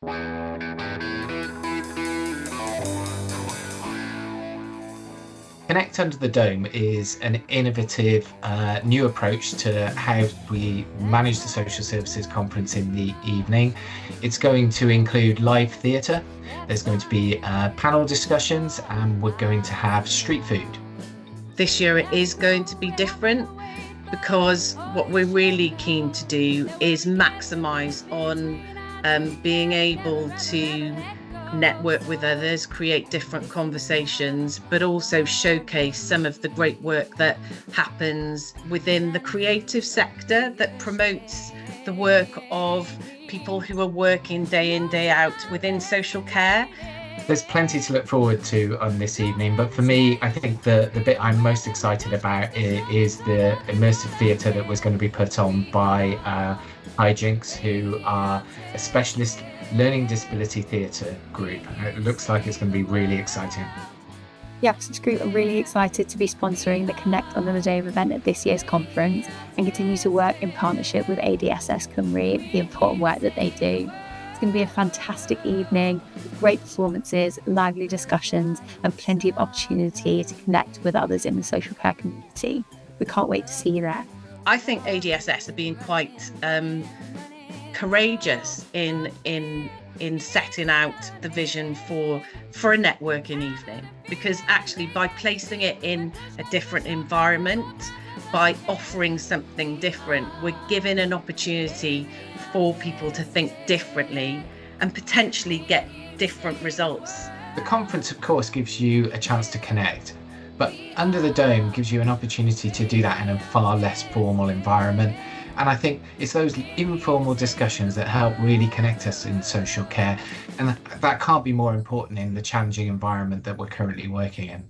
Connect Under the Dome is an innovative new approach to how we manage the social services conference in the evening. It's going to include live theatre, there's going to be panel discussions, and we're going to have street food. This year it is going to be different because what we're really keen to do is maximise on being able to network with others, create different conversations, but also showcase some of the great work that happens within the creative sector that promotes the work of people who are working day in, day out within social care. There's plenty to look forward to on this evening, but for me, I think the bit I'm most excited about is the immersive theatre that was going to be put on by Hijinks, who are a specialist learning disability theatre group. It looks like it's going to be really exciting. The Access Group are really excited to be sponsoring the Connect Under the Dome event at this year's conference and continue to work in partnership with ADSS Cymraeg, the important work that they do. It's going to be a fantastic evening, with great performances, lively discussions, and plenty of opportunity to connect with others in the social care community. We can't wait to see you there. I think ADSS are being quite courageous in setting out the vision for a networking evening, because actually by placing it in a different environment, by offering something different, we're giving an opportunity for people to think differently and potentially get different results. The conference, of course, gives you a chance to connect, but Under the Dome gives you an opportunity to do that in a far less formal environment. And I think it's those informal discussions that help really connect us in social care. And that can't be more important in the challenging environment that we're currently working in.